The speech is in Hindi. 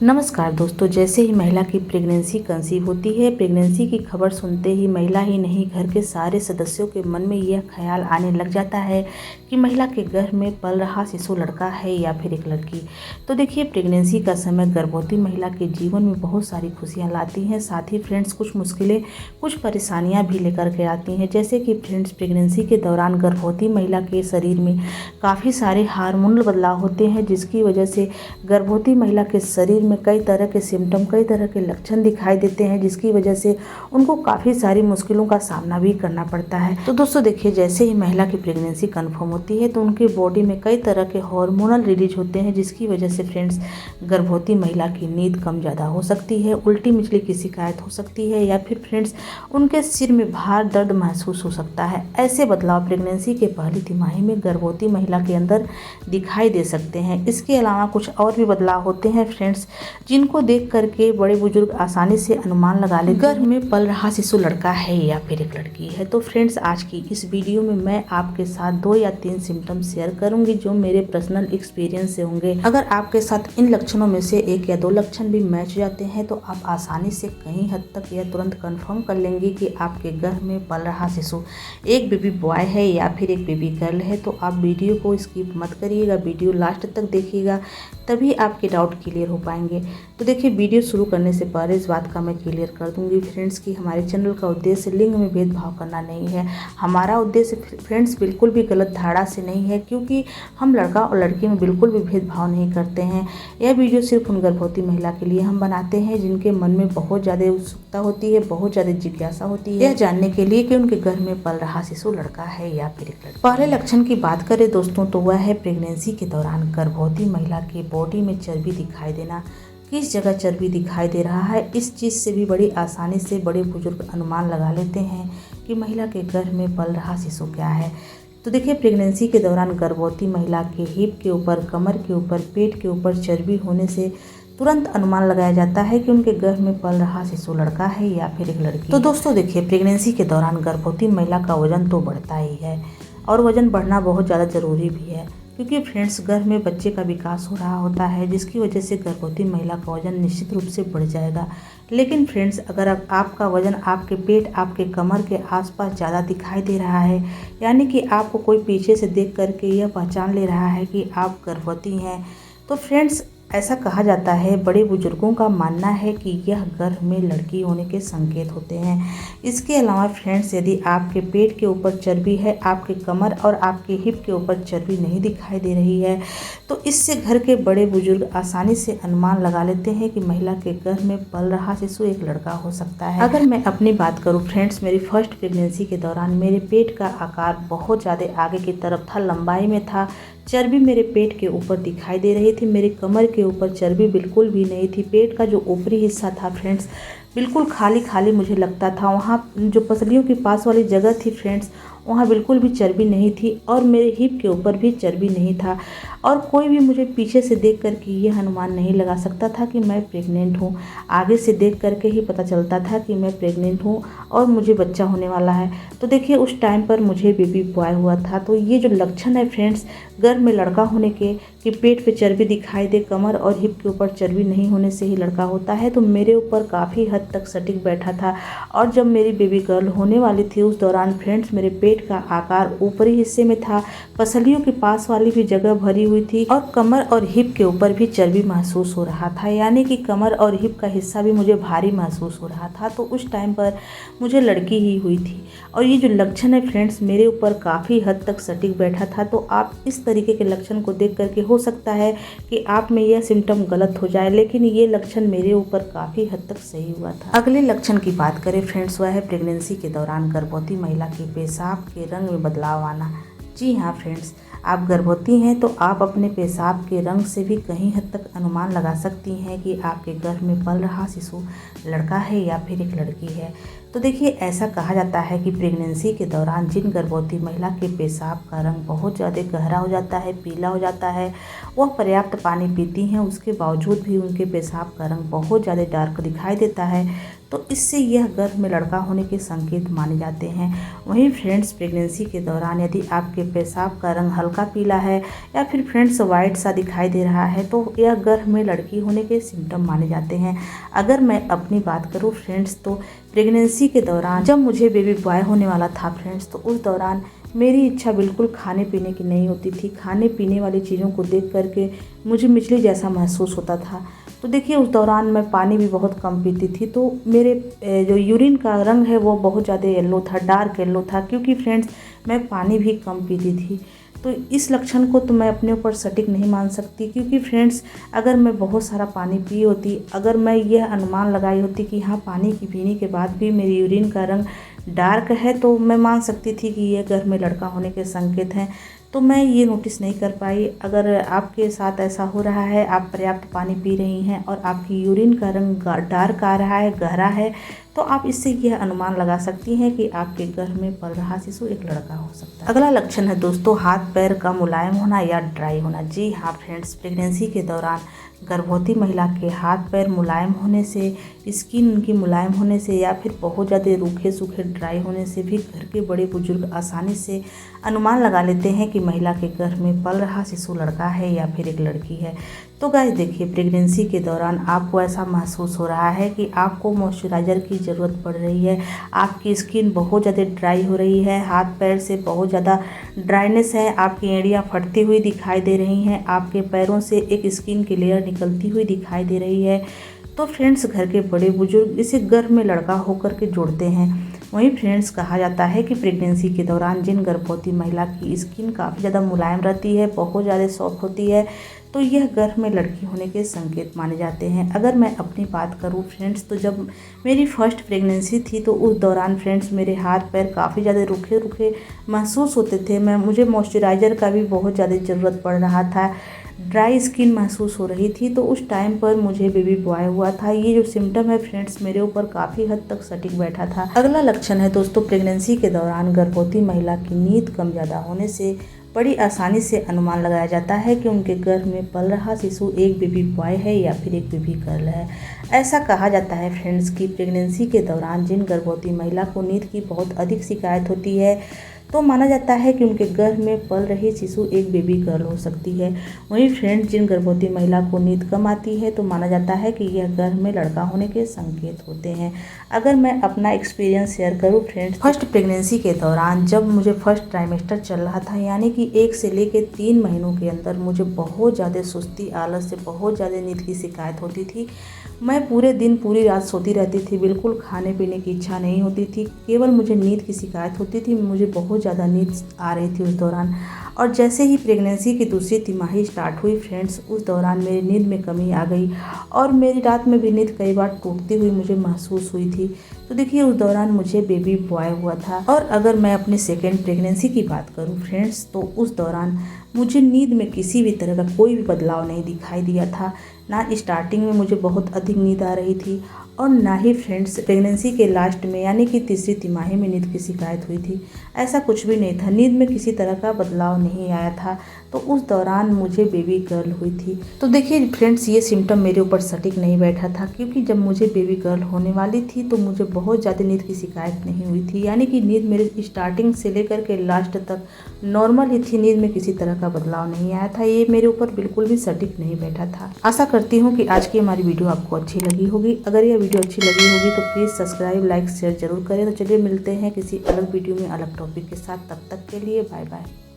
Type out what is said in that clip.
नमस्कार दोस्तों। जैसे ही महिला की प्रेगनेंसी कंसीव होती है, प्रेगनेंसी की खबर सुनते ही महिला ही नहीं घर के सारे सदस्यों के मन में यह ख्याल आने लग जाता है कि महिला के गर्भ में पल रहा शिशु लड़का है या फिर एक लड़की। तो देखिए, प्रेगनेंसी का समय गर्भवती महिला के जीवन में बहुत सारी खुशियां लाती हैं, साथ ही फ्रेंड्स कुछ मुश्किलें, कुछ परेशानियां भी लेकर के आती हैं। जैसे कि फ्रेंड्स, प्रेगनेंसी के दौरान गर्भवती महिला के शरीर में काफ़ी सारे हार्मोनल बदलाव होते हैं, जिसकी वजह से गर्भवती महिला के शरीर में कई तरह के सिम्टम, कई तरह के लक्षण दिखाई देते हैं, जिसकी वजह से उनको काफ़ी सारी मुश्किलों का सामना भी करना पड़ता है। तो दोस्तों देखिए, जैसे ही महिला की प्रेगनेंसी कंफर्म होती है तो उनकी बॉडी में कई तरह के हार्मोनल रिलीज होते हैं, जिसकी वजह से फ्रेंड्स गर्भवती महिला की नींद कम ज़्यादा हो सकती है, उल्टी मिचली की शिकायत हो सकती है, या फिर फ्रेंड्स उनके सिर में भार दर्द महसूस हो सकता है। ऐसे बदलाव प्रेगनेंसी के पहली तिमाही में गर्भवती महिला के अंदर दिखाई दे सकते हैं। इसके अलावा कुछ और भी बदलाव होते हैं फ्रेंड्स, जिनको देख करके बड़े बुजुर्ग आसानी से अनुमान लगा लेते हैं गर्भ में पल रहा शिशु लड़का है या फिर एक लड़की है। तो फ्रेंड्स, आज की इस वीडियो में मैं आपके साथ 2 या 3 सिम्टम शेयर करूंगी जो मेरे पर्सनल एक्सपीरियंस से होंगे। अगर आपके साथ इन लक्षणों में से 1 या 2 लक्षण भी मैच जाते हैं तो आप आसानी से कहीं हद तक यह तुरंत कंफर्म कर लेंगे कि आपके गर्भ में पल रहा शिशु एक बेबी बॉय है या फिर एक बेबी गर्ल है। तो आप वीडियो को स्किप मत करिएगा, वीडियो लास्ट तक देखिएगा, तभी आपके डाउट क्लियर हो पाएंगे। तो देखिए, वीडियो शुरू करने से पहले इस बात का मैं क्लियर कर दूंगी फ्रेंड्स कि हमारे चैनल का उद्देश्य लिंग में भेदभाव करना नहीं है। हमारा उद्देश्य फ्रेंड्स बिल्कुल भी गलत धारणा से नहीं है, क्योंकि हम लड़का और लड़की में बिल्कुल भी भेदभाव नहीं करते हैं। यह वीडियो सिर्फ उन गर्भवती महिला के लिए हम बनाते हैं जिनके मन में बहुत ज़्यादा उत्सुकता होती है, बहुत ज़्यादा जिज्ञासा होती है यह जानने के लिए कि उनके गर्भ में पल रहा शिशु लड़का है या फिर एक लड़की। पहले लक्षण की बात करें दोस्तों, तो वह है प्रेगनेंसी के दौरान गर्भवती महिला की बॉडी में चर्बी दिखाई देना। किस जगह चर्बी दिखाई दे रहा है, इस चीज़ से भी बड़ी आसानी से बड़े बुजुर्ग अनुमान लगा लेते हैं कि महिला के गर्भ में पल रहा शिशु क्या है। तो देखिए, प्रेगनेंसी के दौरान गर्भवती महिला के हिप के ऊपर, कमर के ऊपर, पेट के ऊपर चर्बी होने से तुरंत अनुमान लगाया जाता है कि उनके गर्भ में पल रहा शिशु लड़का है या फिर एक लड़की। तो दोस्तों देखिए, प्रेगनेंसी के दौरान गर्भवती महिला का वजन तो बढ़ता ही है, और वजन बढ़ना बहुत ज़्यादा ज़रूरी भी है, क्योंकि फ्रेंड्स गर्भ में बच्चे का विकास हो रहा होता है, जिसकी वजह से गर्भवती महिला का वजन निश्चित रूप से बढ़ जाएगा। लेकिन फ्रेंड्स, अगर आपका वजन आपके पेट, आपके कमर के आसपास ज़्यादा दिखाई दे रहा है, यानी कि आपको कोई पीछे से देख करके यह पहचान ले रहा है कि आप गर्भवती हैं, तो फ्रेंड्स ऐसा कहा जाता है, बड़े बुजुर्गों का मानना है कि यह गर्भ में लड़की होने के संकेत होते हैं। इसके अलावा फ्रेंड्स, यदि आपके पेट के ऊपर चर्बी है, आपके कमर और आपके हिप के ऊपर चर्बी नहीं दिखाई दे रही है, तो इससे घर के बड़े बुजुर्ग आसानी से अनुमान लगा लेते हैं कि महिला के गर्भ में पल रहा शिशु एक लड़का हो सकता है। अगर मैं अपनी बात करूँ फ्रेंड्स, मेरी फर्स्ट प्रेगनेंसी के दौरान मेरे पेट का आकार बहुत ज़्यादा आगे की तरफ था, लंबाई में था, चर्बी मेरे पेट के ऊपर दिखाई दे रही थी, मेरे कमर के ऊपर चर्बी बिल्कुल भी नहीं थी। पेट का जो ऊपरी हिस्सा था फ्रेंड्स बिल्कुल खाली खाली मुझे लगता था, वहाँ जो पसलियों के पास वाली जगह थी फ्रेंड्स, वहाँ बिल्कुल भी चर्बी नहीं थी, और मेरे हिप के ऊपर भी चर्बी नहीं था, और कोई भी मुझे पीछे से देख करके यह अनुमान नहीं लगा सकता था कि मैं प्रेग्नेंट हूँ। आगे से देख करके ही पता चलता था कि मैं प्रेग्नेंट हूँ और मुझे बच्चा होने वाला है। तो देखिए, उस टाइम पर मुझे बेबी बॉय हुआ था। तो ये जो लक्षण है फ्रेंड्स गर्भ में लड़का होने के, कि पेट पे चर्बी दिखाई दे, कमर और हिप के ऊपर चर्बी नहीं होने से ही लड़का होता है, तो मेरे ऊपर काफ़ी हद तक सटीक बैठा था। और जब मेरी बेबी गर्ल होने वाली थी, उस दौरान फ्रेंड्स मेरे पेट का आकार ऊपरी हिस्से में था, पसलियों के पास वाली भी जगह भरी हुई थी, और कमर और हिप के ऊपर भी चर्बी महसूस हो रहा था, यानी कि कमर और हिप का हिस्सा भी मुझे भारी महसूस हो रहा था। तो उस टाइम पर मुझे लड़की ही हुई थी, और ये जो लक्षण है फ्रेंड्स मेरे ऊपर काफ़ी हद तक सटीक बैठा था। तो आप इस तरीके के लक्षण को देख करके हो सकता है कि आप में यह सिम्टम गलत हो जाए, लेकिन ये लक्षण मेरे ऊपर काफ़ी हद तक सही हुआ था। अगले लक्षण की बात करें फ्रेंड्स, वह है प्रेगनेंसी के दौरान गर्भवती महिला के पेशाब के रंग में बदलाव आना। जी हाँ फ्रेंड्स, आप गर्भवती हैं तो आप अपने पेशाब के रंग से भी कहीं हद तक अनुमान लगा सकती हैं कि आपके गर्भ में पल रहा शिशु लड़का है या फिर एक लड़की है। तो देखिए ऐसा कहा जाता है कि प्रेगनेंसी के दौरान जिन गर्भवती महिला के पेशाब का रंग बहुत ज़्यादा गहरा हो जाता है, पीला हो जाता है, वह पर्याप्त पानी पीती हैं, उसके बावजूद भी उनके पेशाब का रंग बहुत ज़्यादा डार्क दिखाई देता है, तो इससे यह गर्भ में लड़का होने के संकेत माने जाते हैं। वहीं फ्रेंड्स प्रेगनेंसी के दौरान यदि आपके पेशाब का रंग हल्का पीला है या फिर फ्रेंड्स वाइट सा दिखाई दे रहा है तो यह गर्भ में लड़की होने के सिम्टम माने जाते हैं। अगर मैं अपनी बात करूं फ्रेंड्स तो प्रेगनेंसी के दौरान जब मुझे बेबी बॉय होने वाला था फ्रेंड्स, तो उस दौरान मेरी इच्छा बिल्कुल खाने पीने की नहीं होती थी। खाने पीने वाली चीज़ों को देख करके मुझे मिचली जैसा महसूस होता था। तो देखिए उस दौरान मैं पानी भी बहुत कम पीती थी, तो मेरे जो यूरिन का रंग है वो बहुत ज़्यादा येलो था, डार्क येलो था, क्योंकि फ्रेंड्स मैं पानी भी कम पीती थी। तो इस लक्षण को तो मैं अपने ऊपर सटीक नहीं मान सकती, क्योंकि फ्रेंड्स अगर मैं बहुत सारा पानी पी होती, अगर मैं यह अनुमान लगाई होती कि हाँ पानी की पीने के बाद भी मेरी यूरिन का रंग डार्क है, तो मैं मान सकती थी कि यह गर्भ में लड़का होने के संकेत हैं। तो मैं ये नोटिस नहीं कर पाई। अगर आपके साथ ऐसा हो रहा है, आप पर्याप्त पानी पी रही हैं और आपकी यूरिन का रंग डार्क आ रहा है, गहरा है, तो आप इससे यह अनुमान लगा सकती हैं कि आपके गर्भ में पल रहा शिशु एक लड़का हो सकता है। अगला लक्षण है दोस्तों हाथ पैर का मुलायम होना या ड्राई होना। जी हाँ फ्रेंड्स, प्रेगनेंसी के दौरान गर्भवती महिला के हाथ पैर मुलायम होने से, स्किन उनकी मुलायम होने से या फिर बहुत ज़्यादा रूखे सूखे ड्राई होने से भी घर के बड़े बुजुर्ग आसानी से अनुमान लगा लेते हैं कि महिला के गर्भ में पल रहा शिशु लड़का है या फिर एक लड़की है। तो गाइस देखिए, प्रेगनेंसी के दौरान आपको ऐसा महसूस हो रहा है कि आपको मॉइस्चराइज़र की ज़रूरत पड़ रही है, आपकी स्किन बहुत ज़्यादा ड्राई हो रही है, हाथ पैर से बहुत ज़्यादा ड्राइनेस है, आपकी एड़ियाँ फटती हुई दिखाई दे रही हैं, आपके पैरों से एक स्किन की लेयर निकलती हुई दिखाई दे रही है। तो फ्रेंड्स घर के बड़े बुजुर्ग इसे गर्भ में लड़का होकर के जोड़ते हैं। वहीं फ्रेंड्स कहा जाता है कि प्रेगनेंसी के दौरान जिन गर्भवती महिला की स्किन काफ़ी ज़्यादा मुलायम रहती है, बहुत ज़्यादा सॉफ्ट होती है, तो यह गर्भ में लड़की होने के संकेत माने जाते हैं। अगर मैं अपनी बात करूं फ्रेंड्स, तो जब मेरी फर्स्ट प्रेगनेंसी थी तो उस दौरान फ्रेंड्स मेरे हाथ पैर काफ़ी ज़्यादा रूखे रूखे महसूस होते थे। मुझे मॉइस्चराइज़र का भी बहुत ज़्यादा ज़रूरत पड़ रहा था, ड्राई स्किन महसूस हो रही थी। तो उस टाइम पर मुझे बेबी बॉय हुआ था। ये जो सिम्टम है फ्रेंड्स मेरे ऊपर काफ़ी हद तक सटीक बैठा था। अगला लक्षण है दोस्तों प्रेगनेंसी के दौरान गर्भवती महिला की नींद कम ज़्यादा होने से बड़ी आसानी से अनुमान लगाया जाता है कि उनके गर्भ में पल रहा शिशु एक बेबी बॉय है या फिर एक बेबी गर्ल है। ऐसा कहा जाता है फ्रेंड्स कि प्रेगनेंसी के दौरान जिन गर्भवती महिला को नींद की बहुत अधिक शिकायत होती है, तो माना जाता है कि उनके गर्भ में पल रही शिशु एक बेबी गर्ल हो सकती है। वहीं फ्रेंड्स जिन गर्भवती महिला को नींद कम आती है, तो माना जाता है कि यह गर्भ में लड़का होने के संकेत होते हैं। अगर मैं अपना एक्सपीरियंस शेयर करूं फ्रेंड्स, फर्स्ट प्रेगनेंसी के दौरान जब मुझे फर्स्ट ट्राइमेस्टर चल रहा था, यानी कि 1 से लेकर 3 महीनों के अंदर मुझे बहुत ज़्यादा सुस्ती, आलस से बहुत ज़्यादा नींद की शिकायत होती थी। मैं पूरे दिन पूरी रात सोती रहती थी, बिल्कुल खाने पीने की इच्छा नहीं होती थी, केवल मुझे नींद की शिकायत होती थी। मुझे बहुत ज़्यादा नींद आ रही थी उस दौरान। और जैसे ही प्रेगनेंसी की दूसरी तिमाही स्टार्ट हुई फ्रेंड्स, उस दौरान मेरी नींद में कमी आ गई और मेरी रात में भी नींद कई बार टूटती हुई मुझे महसूस हुई थी। तो देखिए उस दौरान मुझे बेबी बॉय हुआ था। और अगर मैं अपनी सेकेंड प्रेगनेंसी की बात करूं फ्रेंड्स, तो उस दौरान मुझे नींद में किसी भी तरह का कोई भी बदलाव नहीं दिखाई दिया था। ना स्टार्टिंग में मुझे बहुत अधिक नींद आ रही थी और ना ही फ्रेंड्स प्रेगनेंसी के लास्ट में यानी कि तीसरी तिमाही में नींद की शिकायत हुई थी। ऐसा कुछ भी नहीं था, नींद में किसी तरह का बदलाव नहीं आया था। तो उस दौरान मुझे बेबी गर्ल हुई थी। तो देखिए फ्रेंड्स, ये सिम्टम मेरे ऊपर सटीक नहीं बैठा था, क्योंकि जब मुझे बेबी गर्ल होने वाली थी तो मुझे बहुत ज़्यादा नींद की शिकायत नहीं हुई थी, यानी कि नींद मेरे स्टार्टिंग से लेकर के लास्ट तक नॉर्मल ही थी, नींद में किसी तरह का बदलाव नहीं आया था। ये मेरे ऊपर बिल्कुल भी सटीक नहीं बैठा था। आशा करती हूँ कि आज की हमारी वीडियो आपको अच्छी लगी होगी। अगर यह वीडियो अच्छी लगी होगी तो प्लीज़ सब्सक्राइब, लाइक, शेयर जरूर करें। तो चलिए मिलते हैं किसी अलग वीडियो में अलग टॉपिक के साथ। तब तक के लिए बाय बाय।